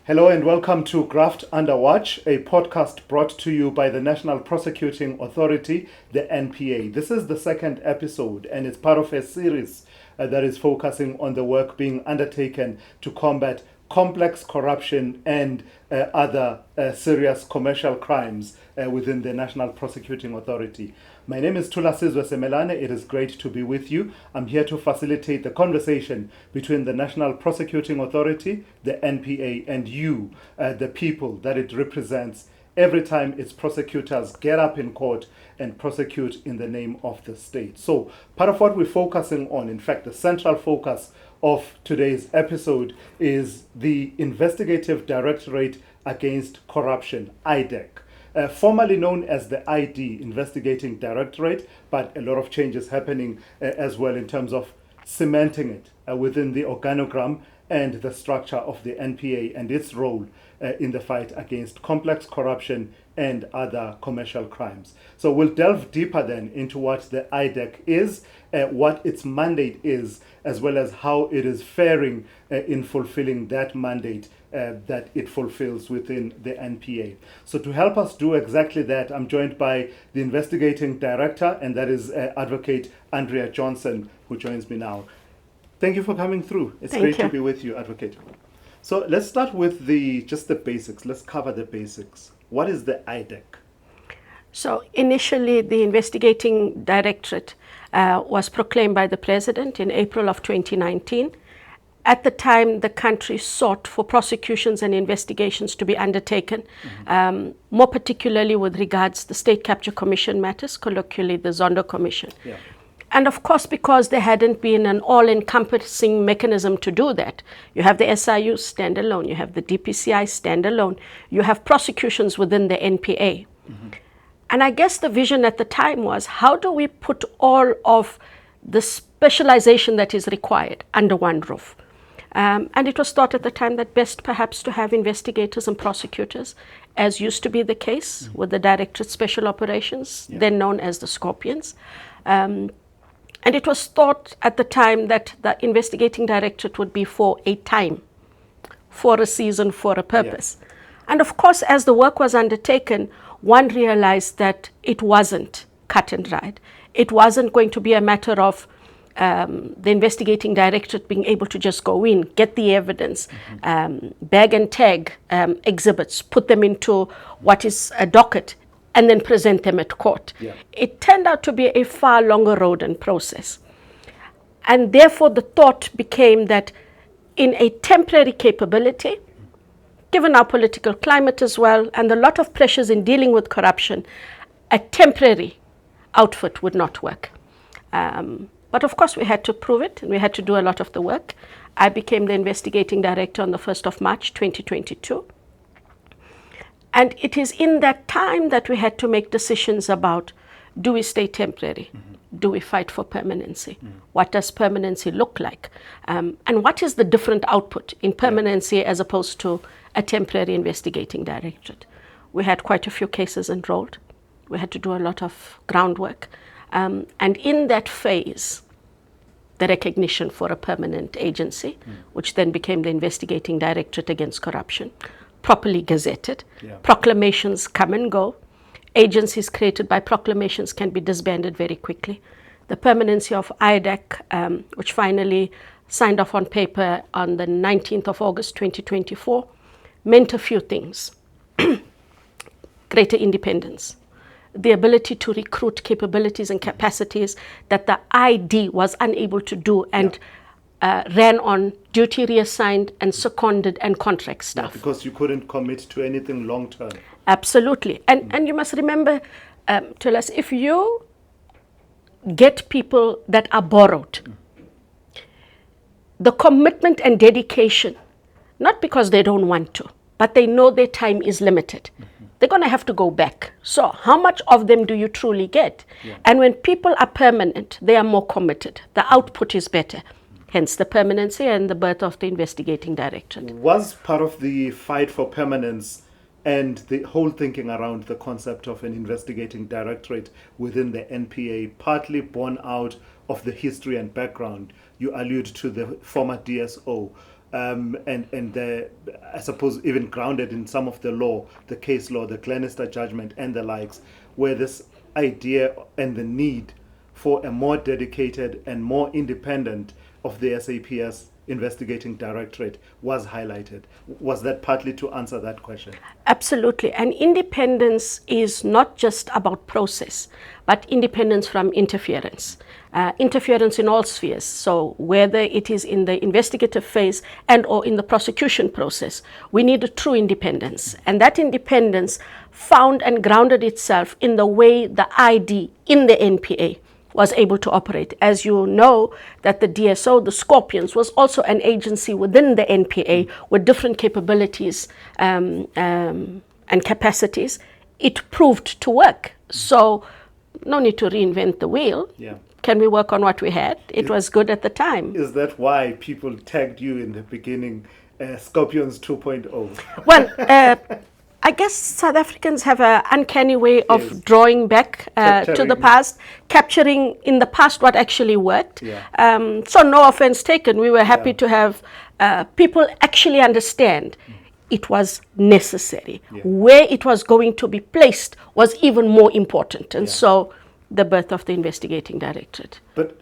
Hello and welcome to Graft Under Watch, a podcast brought to you by the National Prosecuting Authority, the NPA. This is the second episode and it's part of a series that is focusing on the work being undertaken to combat complex corruption and other serious commercial crimes within the National Prosecuting Authority. My name is Thulasizwe Simelane. It is great to be with you. I'm here to facilitate the conversation between the National Prosecuting Authority, the NPA, and you, the people that it represents every time its prosecutors get up in court and prosecute in the name of the state. So part of what we're focusing on, in fact, the central focus of today's episode is the Investigative Directorate Against Corruption, IDEC. Formerly known as the ID, Investigating Directorate, but a lot of changes happening as well in terms of cementing it within the organogram and the structure of the NPA and its role in the fight against complex corruption and other commercial crimes. So we'll delve deeper then into what the IDEC is, what its mandate is, as well as how it is faring in fulfilling that mandate that it fulfills within the NPA. So to help us do exactly that, I'm joined by the investigating director, and that is Advocate Andrea Johnson, who joins me now. Thank you for coming through. It's great to be with you, Advocate. So let's start with just the basics. Let's cover the basics. What is the IDEC? So initially, the Investigating Directorate was proclaimed by the President in April of 2019. At the time, the country sought for prosecutions and investigations to be undertaken, more particularly with regards to the State Capture Commission matters, colloquially the Zondo Commission. Yeah. And of course, because there hadn't been an all-encompassing mechanism to do that, you have the SIU standalone, you have the DPCI standalone, you have prosecutions within the NPA. And I guess the vision at the time was, how do we put all of the specialization that is required under one roof? And it was thought at the time that best perhaps to have investigators and prosecutors, as used to be the case with the Directorate Special Operations, then known as the Scorpions. And it was thought at the time that the Investigating Directorate would be for a time, for a season, for a purpose. Yeah. And of course, as the work was undertaken, one realized that it wasn't cut and dried. It wasn't going to be a matter of the Investigating Directorate being able to just go in, get the evidence, bag and tag exhibits, put them into what is a docket, and then present them at court. Yeah. It turned out to be a far longer road and process. And therefore the thought became that in a temporary capability, given our political climate as well, and a lot of pressures in dealing with corruption, a temporary outfit would not work. But of course we had to prove it, and we had to do a lot of the work. I became the Investigating Director on the 1st of March, 2022. And it is in that time that we had to make decisions about, do we stay temporary? Do we fight for permanency? What does permanency look like? And what is the different output in permanency as opposed to a temporary Investigating Directorate? We had quite a few cases enrolled. We had to do a lot of groundwork. And in that phase, the recognition for a permanent agency, which then became the Investigating Directorate Against Corruption, properly gazetted. Proclamations come and go. Agencies created by proclamations can be disbanded very quickly. The permanency of IDEC, which finally signed off on paper on the 19th of August 2024, meant a few things. Greater independence, the ability to recruit capabilities and capacities that the ID was unable to do, and ran on duty reassigned and seconded and contract staff. Because you couldn't commit to anything long term. Absolutely. And you must remember, tell us, if you get people that are borrowed, the commitment and dedication, not because they don't want to, but they know their time is limited. They're going to have to go back. So how much of them do you truly get? And when people are permanent, they are more committed. The output is better. Hence the permanency and the birth of the Investigating Directorate. Was part of the fight for permanence and the whole thinking around the concept of an Investigating Directorate within the NPA partly born out of the history and background? You allude to the former DSO. and I suppose even grounded in some of the law, the case law, the Glenister judgment and the likes, where this idea and the need for a more dedicated and more independent of the SAPS investigating directorate was highlighted. Was that partly to answer that question? Absolutely. And independence is not just about process, but independence from interference. Interference in all spheres. So whether it is in the investigative phase and or in the prosecution process, we need a true independence. And that independence found and grounded itself in the way the ID in the NPA was able to operate. As you know, that the DSO, the Scorpions, was also an agency within the NPA with different capabilities and capacities. It proved to work. So no need to reinvent the wheel. Yeah. Can we work on what we had? It was good at the time. Is that why people tagged you in the beginning, Scorpions 2.0? Well, I guess South Africans have an uncanny way of drawing back to the past, capturing in the past what actually worked. Yeah. So no offense taken. We were happy to have people actually understand it was necessary. Yeah. Where it was going to be placed was even more important. And so the birth of the investigating directorate. But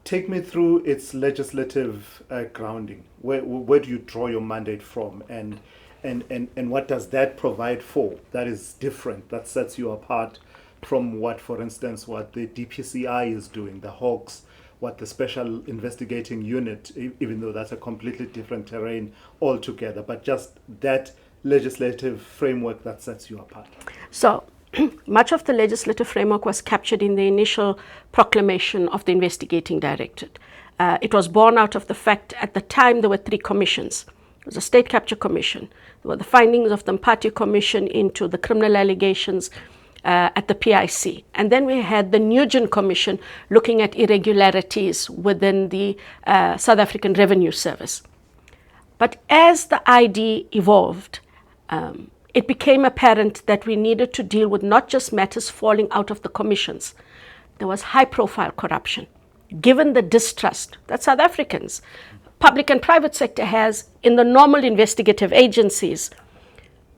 take me through its legislative grounding. Where do you draw your mandate from? And what does that provide for that is different, that sets you apart from what, for instance, what the DPCI is doing, the Hawks, what the Special Investigating Unit, even though that's a completely different terrain altogether, but just that legislative framework that sets you apart? So much of the legislative framework was captured in the initial proclamation of the investigating directorate. It was born out of the fact at the time there were 3 commissions. There was a State Capture Commission. There were the findings of the Mpati Commission into the criminal allegations at the PIC. And then we had the Nugent Commission looking at irregularities within the South African Revenue Service. But as the ID evolved, it became apparent that we needed to deal with not just matters falling out of the commissions. There was high-profile corruption. Given the distrust that South Africans, public and private sector has in the normal investigative agencies,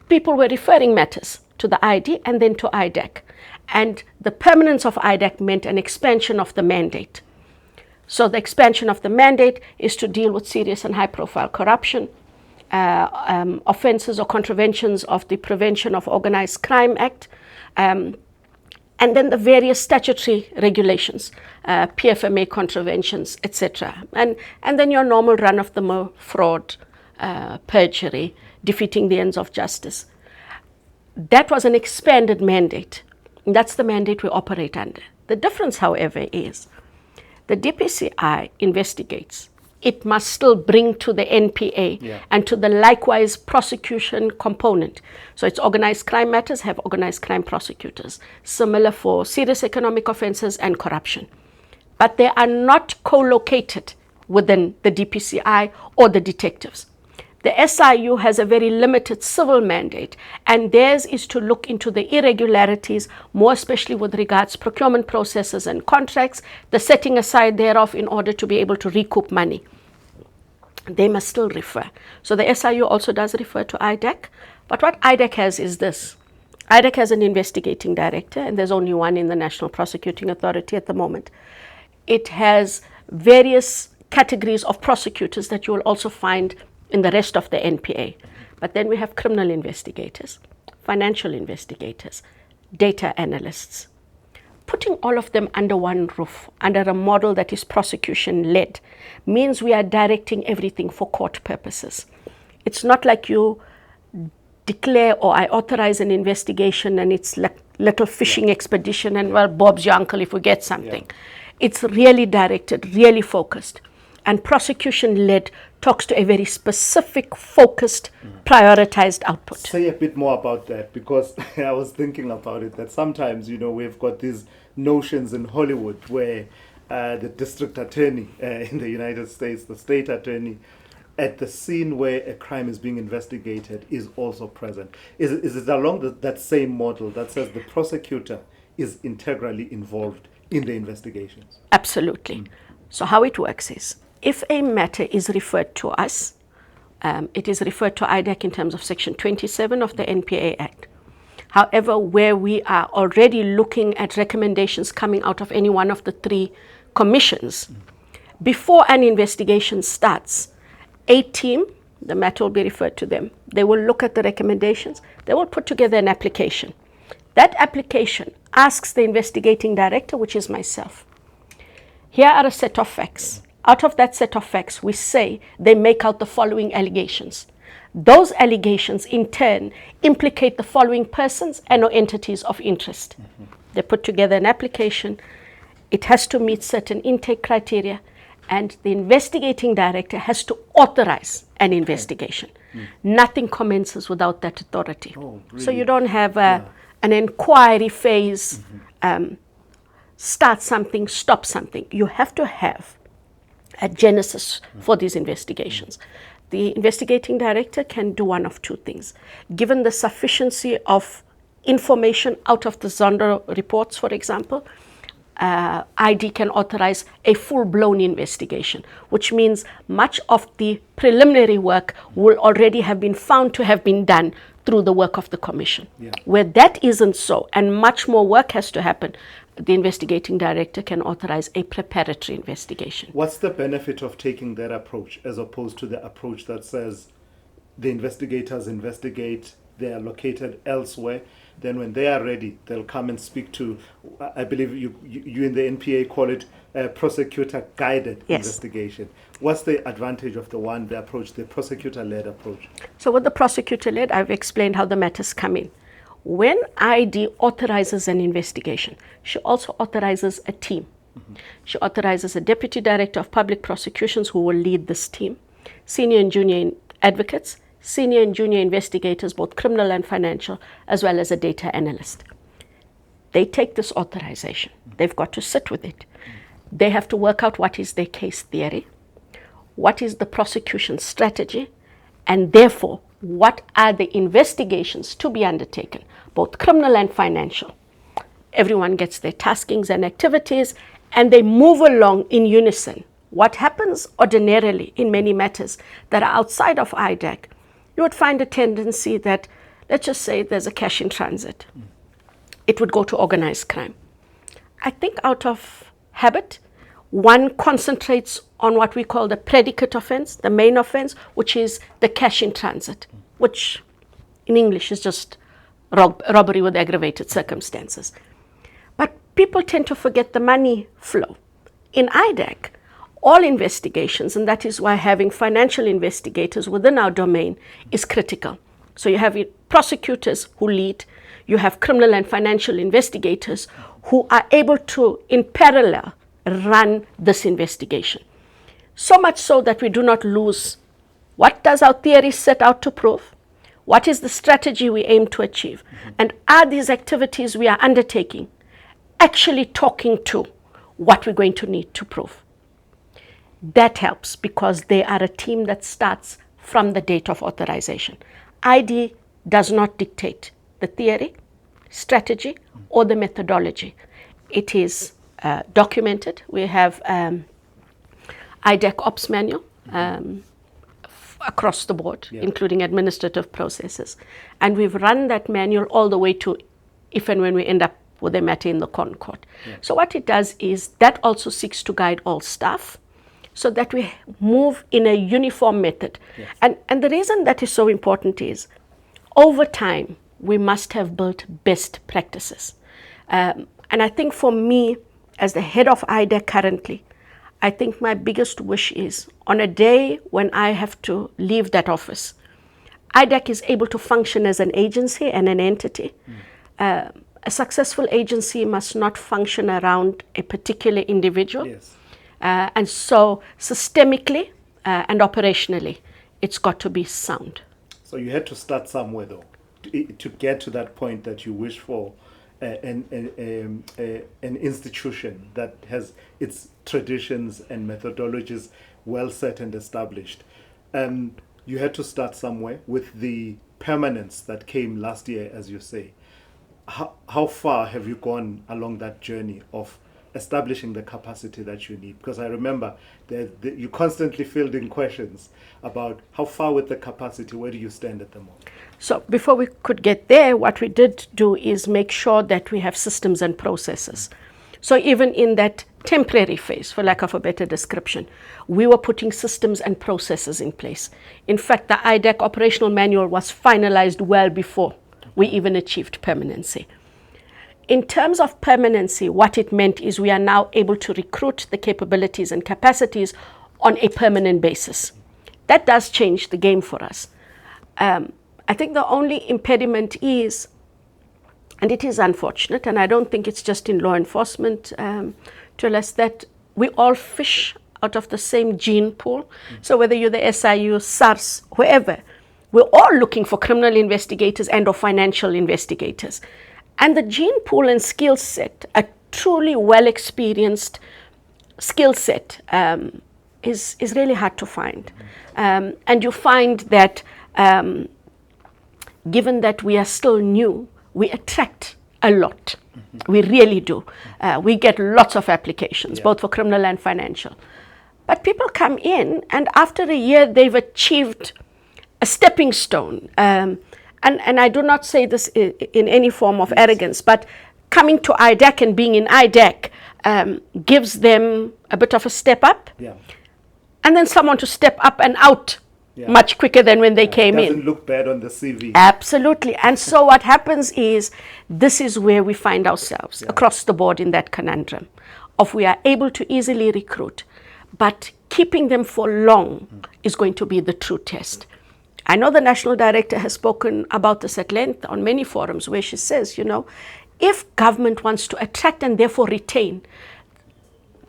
people were referring matters to the ID and then to IDAC. And the permanence of IDAC meant an expansion of the mandate. So the expansion of the mandate is to deal with serious and high-profile corruption, offenses or contraventions of the Prevention of Organized Crime Act, and then the various statutory regulations, PFMA contraventions, etc. And then your normal run-of-the-mill fraud, perjury, defeating the ends of justice. That was an expanded mandate. And that's the mandate we operate under. The difference, however, is the DPCI investigates. It must still bring to the NPA and to the likewise prosecution component. So it's organized crime matters have organized crime prosecutors, similar for serious economic offenses and corruption. But they are not co-located within the DPCI or the detectives. The SIU has a very limited civil mandate, and theirs is to look into the irregularities, more especially with regards to procurement processes and contracts, the setting aside thereof in order to be able to recoup money. They must still refer. So the SIU also does refer to IDAC, but what IDAC has is this. IDAC has an investigating director, and there's only one in the National Prosecuting Authority at the moment. It has various categories of prosecutors that you will also find in the rest of the NPA. But then we have criminal investigators, financial investigators, data analysts. Putting all of them under one roof, under a model that is prosecution-led, means we are directing everything for court purposes. It's not like you declare or I authorize an investigation and it's like little fishing expedition and, well, Bob's your uncle if we get something. It's really directed, really focused. And prosecution-led talks to a very specific, focused, prioritized output. Say a bit more about that, because I was thinking about it, that sometimes, we've got these notions in Hollywood where the district attorney in the United States, the state attorney, at the scene where a crime is being investigated is also present. Is it along that same model that says the prosecutor is integrally involved in the investigations? Absolutely. So how it works is, if a matter is referred to us, It is referred to IDAC in terms of Section 27 of the NPA Act. However, where we are already looking at recommendations coming out of any one of the three commissions, before an investigation starts, a team, the matter will be referred to them, they will look at the recommendations, they will put together an application. That application asks the investigating director, which is myself, here are a set of facts. Out of that set of facts, we say they make out the following allegations. Those allegations, in turn, implicate the following persons and or entities of interest. They put together an application. It has to meet certain intake criteria, and the investigating director has to authorize an investigation. Nothing commences without that authority. Oh, really? So you don't have an inquiry phase, start something, stop something. You have to have a genesis for these investigations. The investigating director can do one of two things. Given the sufficiency of information out of the Zondo reports, for example, ID can authorize a full-blown investigation, which means much of the preliminary work will already have been found to have been done through the work of the commission. Yeah. Where that isn't so, and much more work has to happen, the investigating director can authorize a preparatory investigation. What's the benefit of taking that approach as opposed to the approach that says the investigators investigate, they are located elsewhere, then when they are ready, they'll come and speak to, I believe you in the NPA call it prosecutor-guided investigation. What's the advantage of the approach, the prosecutor-led approach? So with the prosecutor-led, I've explained how the matters come in. When ID authorizes an investigation, she also authorizes a team. She authorizes a deputy director of public prosecutions who will lead this team, senior and junior advocates, senior and junior investigators, both criminal and financial, as well as a data analyst. They take this authorization. They've got to sit with it. They have to work out what is their case theory, what is the prosecution strategy, and therefore, what are the investigations to be undertaken, both criminal and financial. Everyone gets their taskings and activities, and they move along in unison. What happens ordinarily in many matters that are outside of IDAC, you would find a tendency that, let's just say there's a cash in transit. It would go to organized crime. I think out of habit, one concentrates on what we call the predicate offense, the main offense, which is the cash in transit, which in English is just robbery with aggravated circumstances. But people tend to forget the money flow. In IDAC, all investigations, and that is why having financial investigators within our domain is critical. So you have prosecutors who lead, you have criminal and financial investigators who are able to, in parallel, run this investigation. So much so that we do not lose what does our theory set out to prove, what is the strategy we aim to achieve, and are these activities we are undertaking actually talking to what we're going to need to prove. That helps because they are a team that starts from the date of authorization. ID does not dictate the theory, strategy, or the methodology. It is documented. We have IDAC Ops Manual across the board, including administrative processes. And we've run that manual all the way to if and when we end up with a matter in the Court. So what it does is that also seeks to guide all staff so that we move in a uniform method. And the reason that is so important is over time, we must have built best practices. And I think for me, as the head of IDAC currently, I think my biggest wish is on a day when I have to leave that office, IDAC is able to function as an agency and an entity. A successful agency must not function around a particular individual. And so systemically and operationally, it's got to be sound. So you had to start somewhere, though, to get to that point that you wish for an institution that has its traditions and methodologies well set and established. You had to start somewhere with the permanence that came last year, as you say. How far have you gone along that journey of establishing the capacity that you need? Because I remember that you constantly fielding questions about how far with the capacity, where do you stand at the moment? So before we could get there, what we did do is make sure that we have systems and processes. So even in that temporary phase, for lack of a better description, we were putting systems and processes in place. In fact, the IDAC operational manual was finalized well before we even achieved permanency. In terms of permanency, what it meant is we are now able to recruit the capabilities and capacities on a permanent basis. That does change the game for us. I think the only impediment is, and it is unfortunate, and I don't think it's just in law enforcement, Thulas, that we all fish out of the same gene pool. So whether you're the SIU, SARS, whoever, we're all looking for criminal investigators and or financial investigators. And the gene pool and skill set, a truly well-experienced skill set, is really hard to find. And you find that given that we are still new, we attract a lot. We really do. We get lots of applications, both for criminal and financial. But people come in, and after a year, they've achieved a stepping stone. And I do not say this in any form of arrogance, but coming to IDAC and being in IDAC gives them a bit of a step up. And then someone to step up and out much quicker than when they came in. Doesn't look bad on the CV. Absolutely. And so what happens is, this is where we find ourselves across the board in that conundrum of we are able to easily recruit, but keeping them for long is going to be the true test. I know the National Director has spoken about this at length on many forums where she says, if government wants to attract and therefore retain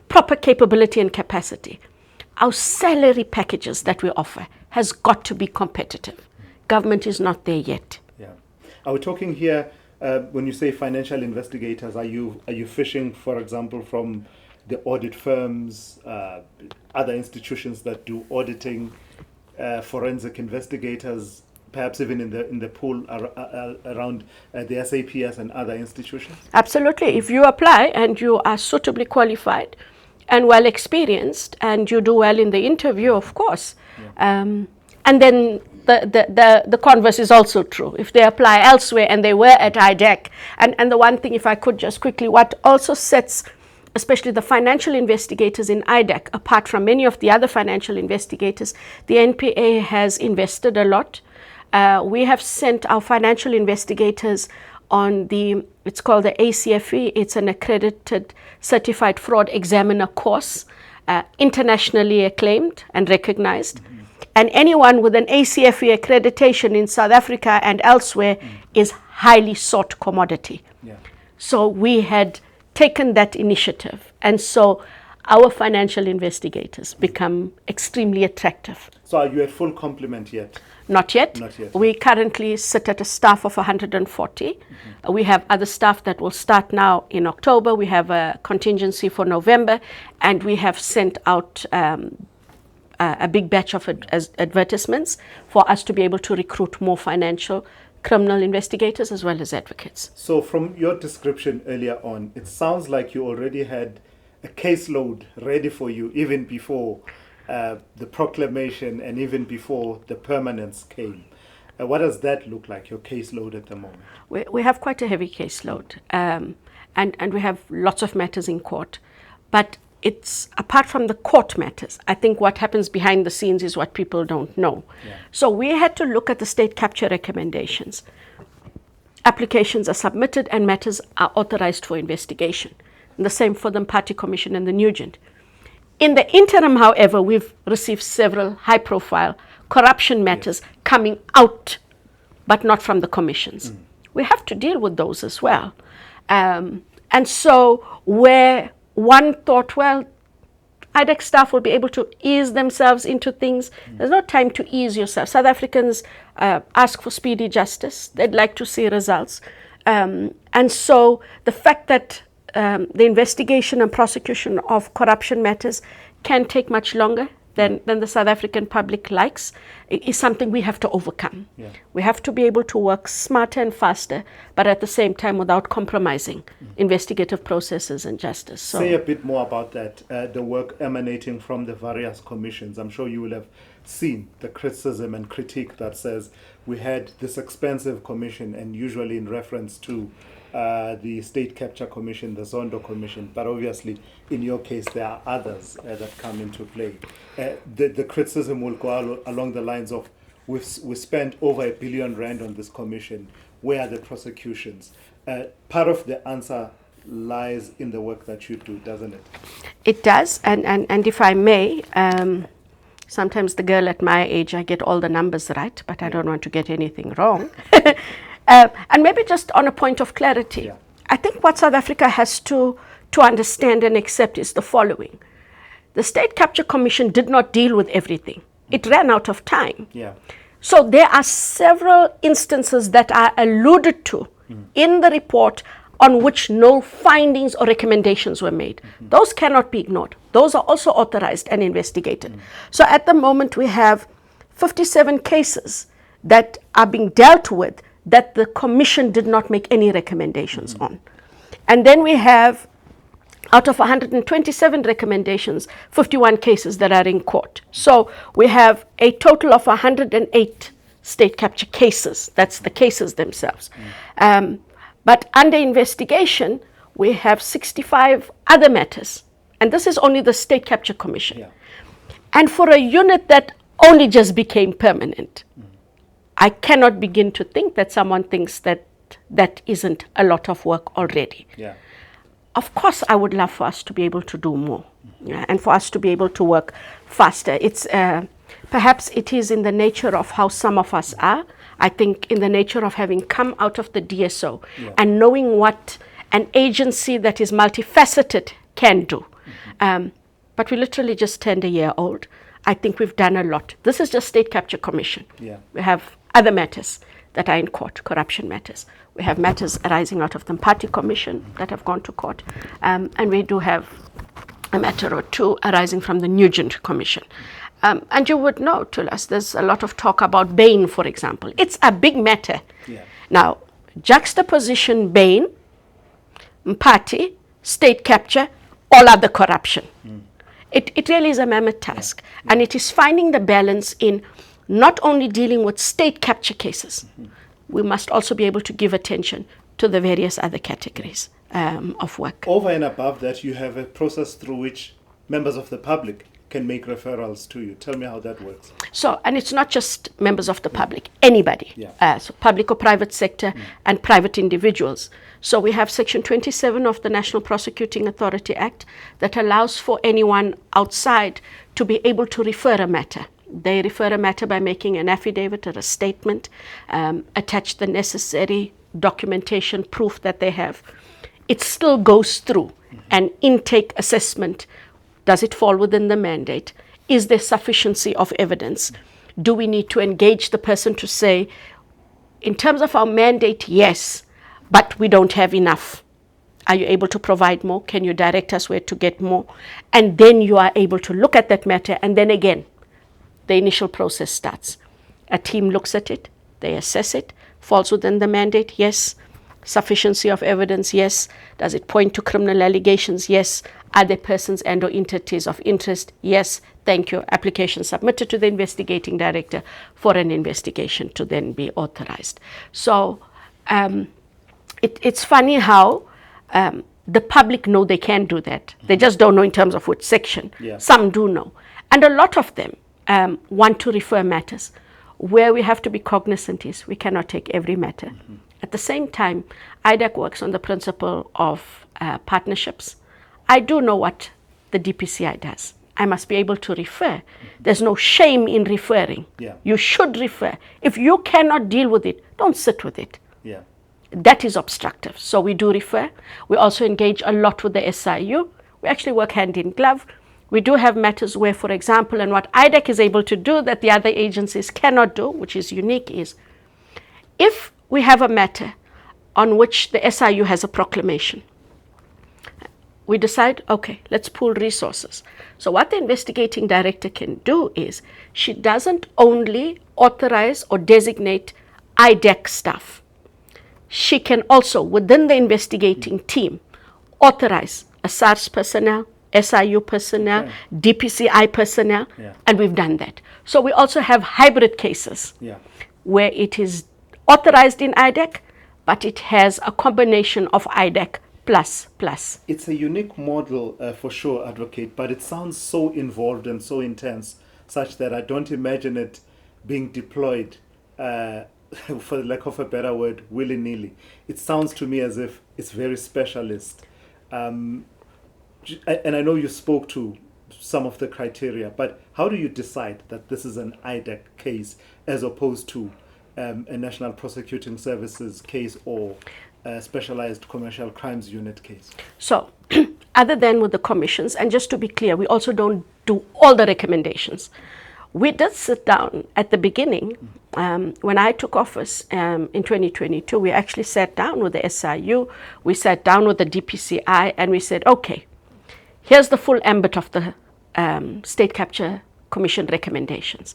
proper capability and capacity, our salary packages that we offer has got to be competitive. Government is not there yet. Are we talking here, when you say financial investigators, are you fishing, for example, from the audit firms, other institutions that do auditing, forensic investigators, perhaps even in the pool around the SAPS and other institutions? Absolutely. If you apply and you are suitably qualified and well experienced and you do well in the interview, of course. And then the converse is also true. If they apply elsewhere and they were at IDAC, and the one thing, if I could just quickly, what also sets especially the financial investigators in IDAC, apart from many of the other financial investigators, the NPA has invested a lot. We have sent our financial investigators on it's called the ACFE. It's an accredited certified fraud examiner course, internationally acclaimed and recognized. And anyone with an ACFE accreditation in South Africa and elsewhere is highly sought commodity. So we had taken that initiative, and so our financial investigators become extremely attractive. So are you at full complement yet? Not yet. Not yet. We currently sit at a staff of 140. We have other staff that will start now in October. We have a contingency for November, and we have sent out a big batch of advertisements for us to be able to recruit more financial criminal investigators as well as advocates. So from your description earlier on, it sounds like you already had a caseload ready for you even before the proclamation and even before the permanence came. What does that look like, your caseload at the moment? We have quite a heavy caseload, and we have lots of matters in court. But it's apart from the court matters, I think what happens behind the scenes is what people don't know. So we had to look at the state capture recommendations. Applications are submitted and matters are authorized for investigation. And the same for the Party Commission and the Nugent. In the interim, however, we've received several high-profile corruption matters coming out, but not from the commissions. We have to deal with those as well. And so where one thought, well, IDAC staff will be able to ease themselves into things. There's no time to ease yourself. South Africans ask for speedy justice. They'd like to see results. And so the fact that the investigation and prosecution of corruption matters can take much longer than the South African public likes is something we have to overcome. Yeah. We have to be able to work smarter and faster, but at the same time without compromising investigative processes and justice. So, say a bit more about that, the work emanating from the various commissions. I'm sure you will have seen the criticism and critique that says we had this expensive commission, and usually in reference to the State Capture Commission, the Zondo Commission, but obviously in your case there are others that come into play. The criticism will go along the lines of we spent over R1 billion on this commission. Where are the prosecutions? Part of the answer lies in the work that you do, doesn't it? it does, and if I may, sometimes the girl at my age, I get all the numbers right, but I don't want to get anything wrong. And maybe just on a point of clarity, Yeah. I think what South Africa has to understand and accept is the following. The State Capture Commission did not deal with everything. It ran out of time. Yeah. So there are several instances that are alluded to in the report on which no findings or recommendations were made. Those cannot be ignored. Those are also authorized and investigated. So at the moment we have 57 cases that are being dealt with that the commission did not make any recommendations on. And then we have, out of 127 recommendations, 51 cases that are in court. So we have a total of 108 state capture cases. That's the cases themselves. But under investigation, we have 65 other matters. And this is only the State Capture Commission. Yeah. And for a unit that only just became permanent, I cannot begin to think that someone thinks that that isn't a lot of work already. Yeah. Of course, I would love for us to be able to do more, and for us to be able to work faster. It's perhaps it is in the nature of how some of us are. I think in the nature of having come out of the DSO and knowing what an agency that is multifaceted can do. But we literally just turned a year old. I think we've done a lot. This is just State Capture Commission. Yeah. We have other matters that are in court, corruption matters. We have matters arising out of the Party Commission that have gone to court. And we do have a matter or two arising from the Nugent Commission. And you would know, Thulas, there's a lot of talk about Bain, for example. It's a big matter. Yeah. Now, juxtaposition Bain, Mpati, state capture, all other corruption. It really is a mammoth task. And it is finding the balance in not only dealing with state capture cases, we must also be able to give attention to the various other categories of work. Over and above that, you have a process through which members of the public can make referrals to you. Tell me how that works. So, and it's not just members of the public, anybody. Yeah. So public or private sector and private individuals. So we have Section 27 of the National Prosecuting Authority Act that allows for anyone outside to be able to refer a matter. They refer a matter by making an affidavit or a statement, attach the necessary documentation, proof that they have. It still goes through an intake assessment. Does it fall within the mandate? Is there sufficiency of evidence? Do we need to engage the person to say, in terms of our mandate, yes, but we don't have enough. Are you able to provide more? Can you direct us where to get more? And then you are able to look at that matter, and then again, the initial process starts. A team looks at it, they assess it, falls within the mandate, yes. Sufficiency of evidence, yes. Does it point to criminal allegations? Yes. Are there persons and or entities of interest? Yes. Thank you. Application submitted to the investigating director for an investigation to then be authorized. So it's funny how the public know they can do that. They just don't know in terms of which section. Yeah. Some do know. And a lot of them want to refer matters. Where we have to be cognizant is we cannot take every matter. At the same time, IDAC works on the principle of partnerships. I do know what the DPCI does. I must be able to refer. There's no shame in referring. Yeah. You should refer. If you cannot deal with it, don't sit with it. Yeah. That is obstructive. So we do refer. We also engage a lot with the SIU. We actually work hand in glove. We do have matters where, for example, and what IDAC is able to do that the other agencies cannot do, which is unique, is if we have a matter on which the SIU has a proclamation, we decide, okay, let's pool resources. So what the investigating director can do is she doesn't only authorize or designate IDEC staff. She can also, within the investigating team, authorize a SARS personnel, SIU personnel, DPCI personnel, and we've done that. So we also have hybrid cases where it is authorized in IDEC, but it has a combination of IDEC plus. It's a unique model for sure, Advocate, but it sounds so involved and so intense, such that I don't imagine it being deployed, for lack of a better word, willy-nilly. It sounds to me as if it's very specialist. And I know you spoke to some of the criteria, but how do you decide that this is an IDEC case as opposed to a National Prosecuting Services case or a Specialized Commercial Crimes Unit case? So, other than with the commissions, and just to be clear, we also don't do all the recommendations. We did sit down at the beginning, when I took office in 2022, we actually sat down with the SIU, we sat down with the DPCI, and we said, okay, here's the full ambit of the State Capture Commission recommendations.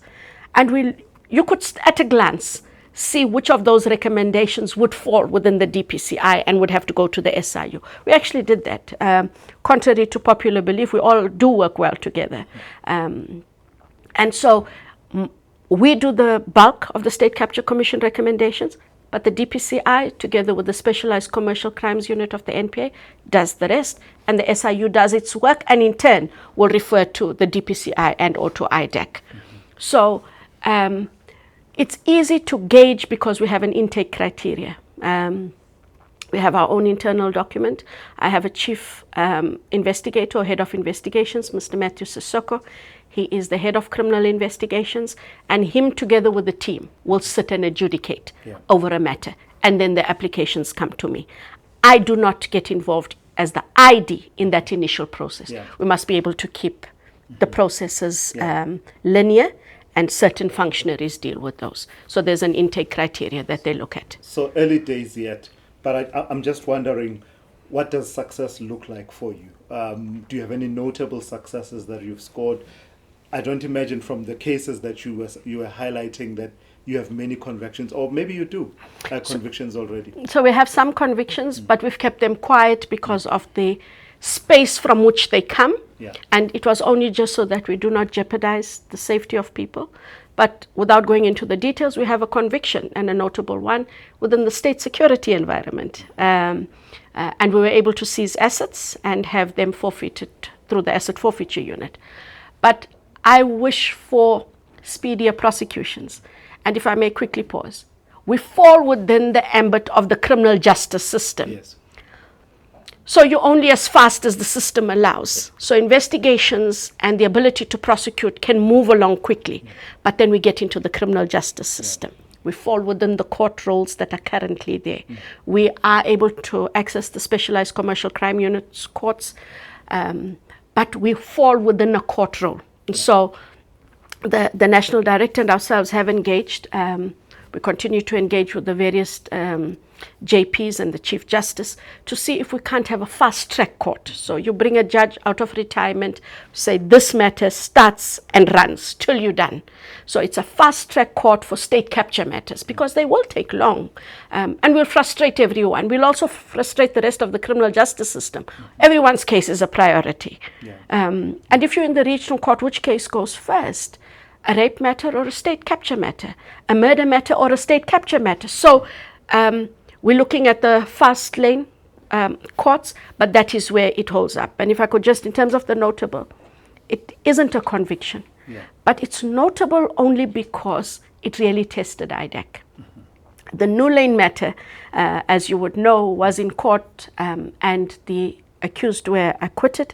And you could, at a glance, see which of those recommendations would fall within the DPCI and would have to go to the SIU. We actually did that. Contrary to popular belief, we all do work well together. And so we do the bulk of the State Capture Commission recommendations, but the DPCI, together with the Specialized Commercial Crimes Unit of the NPA, does the rest, and the SIU does its work, and in turn will refer to the DPCI and or to IDEC. So it's easy to gauge because we have an intake criteria. We have our own internal document. I have a chief investigator, head of investigations, Mr. Matthew Sissoko. He is the head of criminal investigations, and him together with the team will sit and adjudicate over a matter, and then the applications come to me. I do not get involved as the ID in that initial process. We must be able to keep the processes linear, and certain functionaries deal with those. So there's an intake criteria that they look at. So early days yet, but I'm just wondering, what does success look like for you? Do you have any notable successes that you've scored? I don't imagine from the cases that you were highlighting that you have many convictions, or maybe you do have convictions already. So we have some convictions, but we've kept them quiet because of the space from which they come. And it was only just so that we do not jeopardize the safety of people. But without going into the details, we have a conviction, and a notable one, within the state security environment. And we were able to seize assets and have them forfeited through the asset forfeiture unit. But I wish for speedier prosecutions. And if I may quickly pause, we fall within the ambit of the criminal justice system. So you're only as fast as the system allows. So investigations and the ability to prosecute can move along quickly, but then we get into the criminal justice system. We fall within the court roles that are currently there. We are able to access the Specialized Commercial Crime Unit's courts, but we fall within a court role. So the National Director and ourselves have engaged. We continue to engage with the various JPs and the Chief Justice to see if we can't have a fast-track court. So you bring a judge out of retirement, say this matter starts and runs till you're done. So it's a fast-track court for state capture matters because they will take long, and we'll frustrate everyone. We'll also frustrate the rest of the criminal justice system. Everyone's case is a priority. And if you're in the regional court, which case goes first? A rape matter or a state capture matter? A murder matter or a state capture matter? So we're looking at the fast lane courts, but that is where it holds up. And if I could just, in terms of the notable, it isn't a conviction, but it's notable only because it really tested IDEC. The New Lane matter, as you would know, was in court and the accused were acquitted,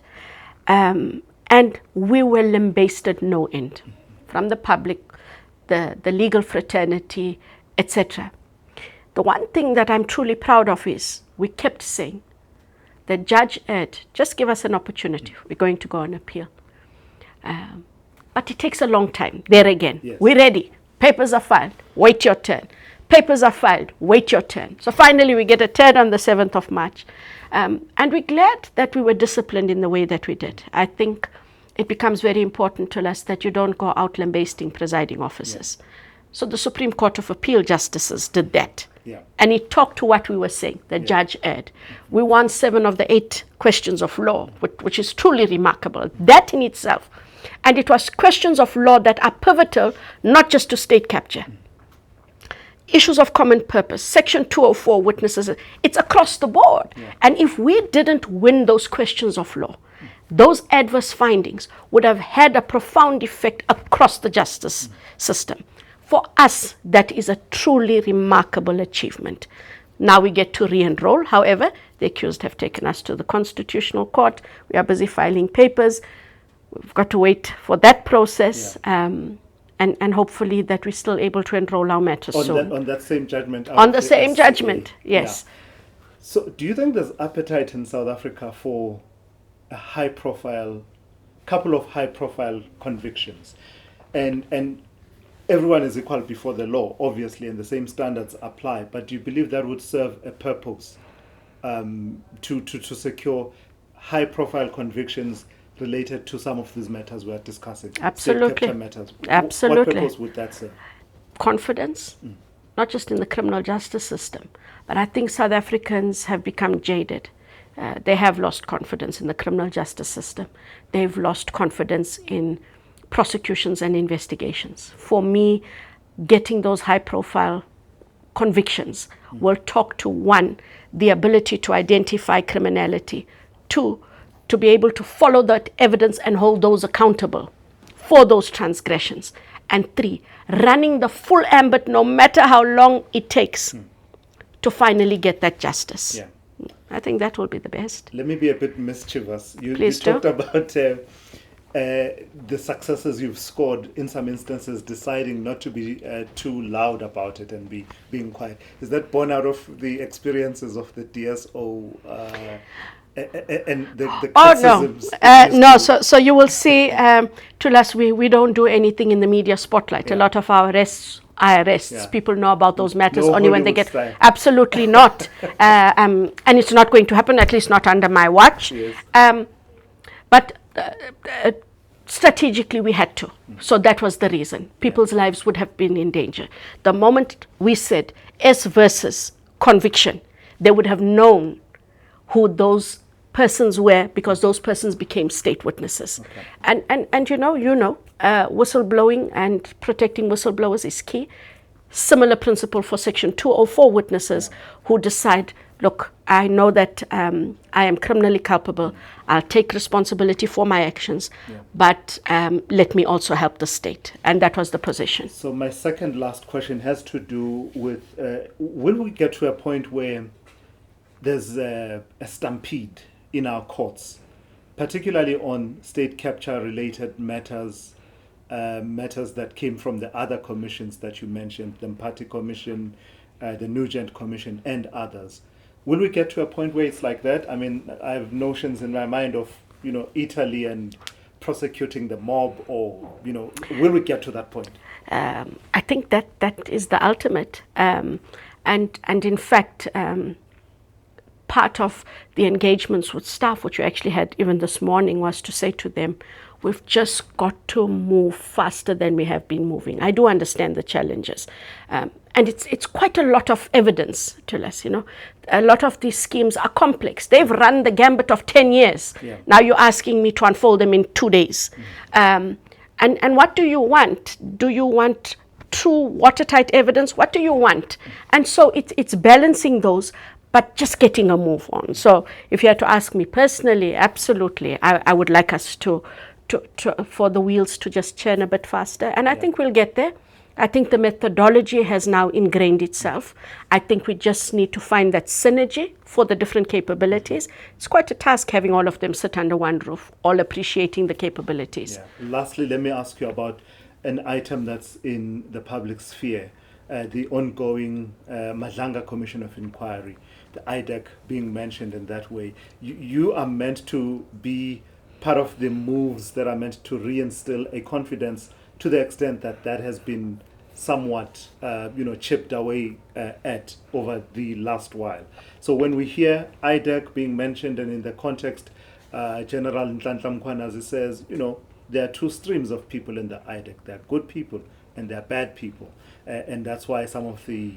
and we were lambasted no end from the public, the legal fraternity, etc. The one thing that I'm truly proud of is we kept saying, the judge erred, just give us an opportunity. We're going to go on appeal. But it takes a long time. There again, we're ready. Papers are filed. Wait your turn. Papers are filed. Wait your turn. So finally, we get a turn on the 7th of March. And we're glad that we were disciplined in the way that we did. I think it becomes very important to us that you don't go out lambasting presiding officers. Yeah. So the Supreme Court of Appeal justices did that. Yeah. And he talked to what we were saying. The judge erred. We won 7 of the 8 questions of law, which is truly remarkable. That in itself. And it was questions of law that are pivotal, not just to state capture. Issues of common purpose, Section 204 witnesses, it's across the board. Yeah. And if we didn't win those questions of law, those adverse findings would have had a profound effect across the justice system. For us, that is a truly remarkable achievement. Now we get to re-enroll. However, the accused have taken us to the Constitutional Court. We are busy filing papers. We've got to wait for that process. Yeah. And hopefully that we're still able to enroll our matters soon. On that same judgment? On the same judgment, yes. Yeah. So do you think there's appetite in South Africa for a couple of high-profile convictions? And everyone is equal before the law, obviously, and the same standards apply. But do you believe that would serve a purpose to secure high-profile convictions related to some of these matters we're discussing? Absolutely. Matters. Absolutely. What purpose would that serve? Confidence, not just in the criminal justice system, but I think South Africans have become jaded. They have lost confidence in the criminal justice system. They've lost confidence in prosecutions and investigations. For me, getting those high-profile convictions will talk to, 1, the ability to identify criminality, 2, to be able to follow that evidence and hold those accountable for those transgressions, and 3, running the full ambit no matter how long it takes to finally get that justice. Yeah. I think that will be the best. Let me be a bit mischievous. You do. talked about the successes you've scored, in some instances deciding not to be too loud about it and being quiet. Is that born out of the experiences of the DSO and the criticisms? No. So you will see, to us, we don't do anything in the media spotlight. Yeah. A lot of our arrests are arrests. Yeah. People know about those matters only when they get... Style. Absolutely not. And it's not going to happen, at least not under my watch. Yes. But strategically we had to. So that was the reason. People's lives would have been in danger. The moment we said S versus conviction, they would have known who those persons were, because those persons became state witnesses. Okay. And you know, whistleblowing and protecting whistleblowers is key. Similar principle for Section 204 witnesses who decide, look, I know that I am criminally culpable. I'll take responsibility for my actions, but let me also help the state. And that was the position. So my second last question has to do with, will we get to a point where there's a stampede in our courts, particularly on state capture related matters, matters that came from the other commissions that you mentioned, the Mpati Commission, the Nugent Commission, and others? Will we get to a point where it's like that? I mean, I have notions in my mind of, Italy and prosecuting the mob, or, will we get to that point? I think that is the ultimate. And in fact, part of the engagements with staff, which we actually had even this morning, was to say to them, we've just got to move faster than we have been moving. I do understand the challenges. And it's quite a lot of evidence to us, A lot of these schemes are complex. They've run the gambit of 10 years. Yeah. Now you're asking me to unfold them in 2 days. And what do you want? Do you want true watertight evidence? What do you want? And so it's balancing those, but just getting a move on. So if you had to ask me personally, absolutely, I would like us to for the wheels to just churn a bit faster. And I think we'll get there. I think the methodology has now ingrained itself. I think we just need to find that synergy for the different capabilities. It's quite a task having all of them sit under one roof, all appreciating the capabilities. Yeah. Lastly, let me ask you about an item that's in the public sphere, the ongoing Madlanga Commission of Inquiry, the IDEC being mentioned in that way. You are meant to be part of the moves that are meant to reinstill a confidence, to the extent that has been somewhat, chipped away at over the last while. So when we hear IDEC being mentioned, and in the context, General Nhlanhla Mkhwanazi says, there are two streams of people in the IDEC. There are good people and there are bad people. And that's why some of the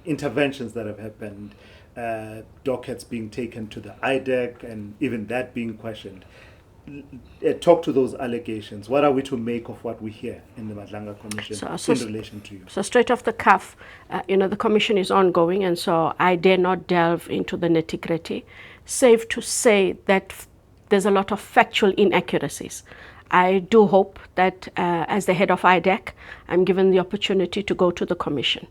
interventions that have happened, dockets being taken to the IDEC and even that being questioned. Talk to those allegations. What are we to make of what we hear in the Madlanga Commission in relation to you? So straight off the cuff, the commission is ongoing, and so I dare not delve into the nitty-gritty. Safe to say that there's a lot of factual inaccuracies. I do hope that as the head of IDEC, I'm given the opportunity to go to the commission.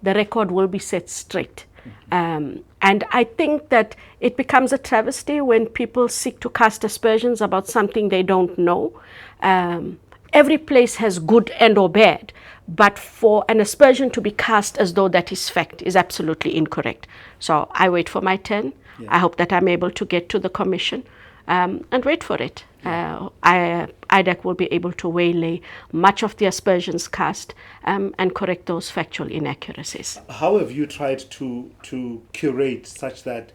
The record will be set straight. And I think that it becomes a travesty when people seek to cast aspersions about something they don't know. Every place has good and or bad, but for an aspersion to be cast as though that is fact is absolutely incorrect. So I wait for my turn. Yeah. I hope that I'm able to get to the commission and wait for it. IDEC will be able to waylay much of the aspersions cast and correct those factual inaccuracies. How have you tried to curate such that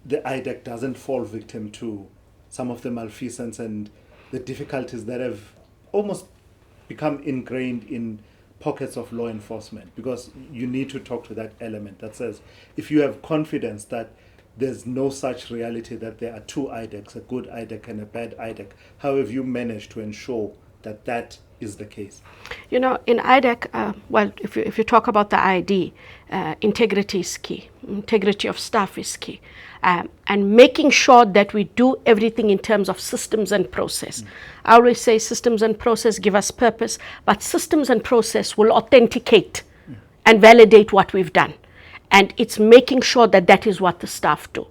the IDEC doesn't fall victim to some of the malfeasance and the difficulties that have almost become ingrained in pockets of law enforcement? Because you need to talk to that element that says, if you have confidence that there's no such reality that there are two IDECs, a good IDEC and a bad IDEC, how have you managed to ensure that that is the case? In IDEC, if you talk about the ID, integrity is key. Integrity of staff is key. And making sure that we do everything in terms of systems and process. I always say systems and process give us purpose, but systems and process will authenticate and validate what we've done. And it's making sure that that is what the staff do.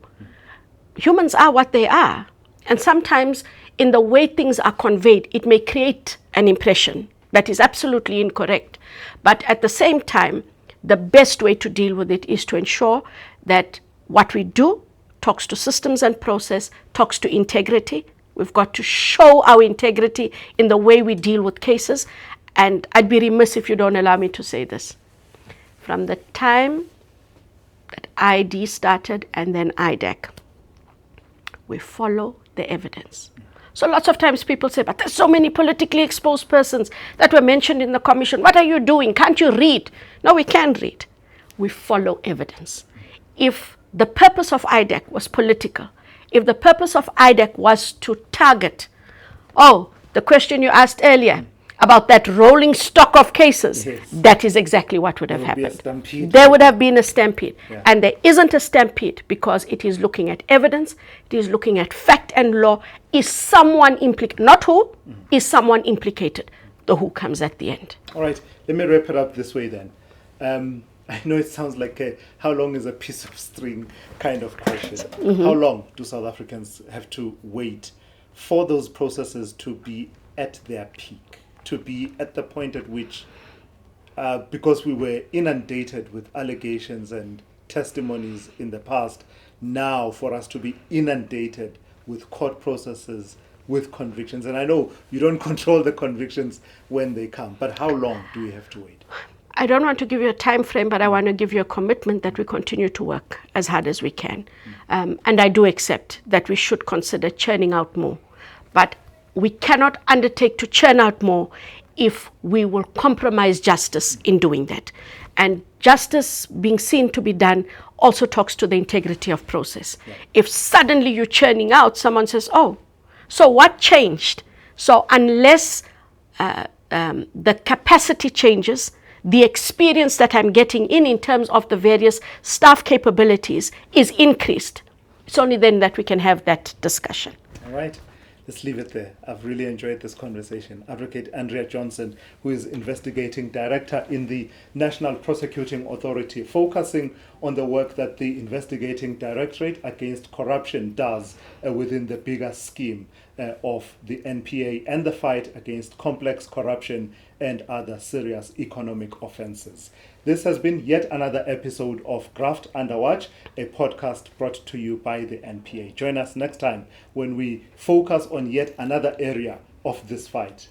Humans are what they are. And sometimes in the way things are conveyed, it may create an impression that is absolutely incorrect. But at the same time, the best way to deal with it is to ensure that what we do talks to systems and process, talks to integrity. We've got to show our integrity in the way we deal with cases. And I'd be remiss if you don't allow me to say this. From the time that ID started and then IDEC, we follow the evidence. So lots of times people say, but there's so many politically exposed persons that were mentioned in the commission. What are you doing? Can't you read? No, we can read. We follow evidence. If the purpose of IDEC was political, if the purpose of IDEC was to target, the question you asked earlier, about that rolling stock of cases, yes, that is exactly what would have happened. There would have been a stampede. Yeah. And there isn't a stampede because it is looking at evidence, it is looking at fact and law. Is someone implicated? Not who, is someone implicated? The who comes at the end. All right, let me wrap it up this way then. I know it sounds like a how long is a piece of string kind of question. How long do South Africans have to wait for those processes to be at their peak? To be at the point at which, because we were inundated with allegations and testimonies in the past, now for us to be inundated with court processes, with convictions. And I know you don't control the convictions when they come, but how long do we have to wait? I don't want to give you a time frame, but I want to give you a commitment that we continue to work as hard as we can. And I do accept that we should consider churning out more. But we cannot undertake to churn out more if we will compromise justice in doing that. And justice being seen to be done also talks to the integrity of process. Yeah. If suddenly you're churning out, someone says, so what changed? So unless the capacity changes, the experience that I'm getting in terms of the various staff capabilities is increased, it's only then that we can have that discussion. All right. Let's leave it there. I've really enjoyed this conversation. Advocate Andrea Johnson, who is investigating director in the National Prosecuting Authority, focusing on the work that the investigating Directorate against corruption does within the bigger scheme of the NPA and the fight against complex corruption and other serious economic offenses. This has been yet another episode of Graft Under Watch, a podcast brought to you by the NPA. Join us next time when we focus on yet another area of this fight.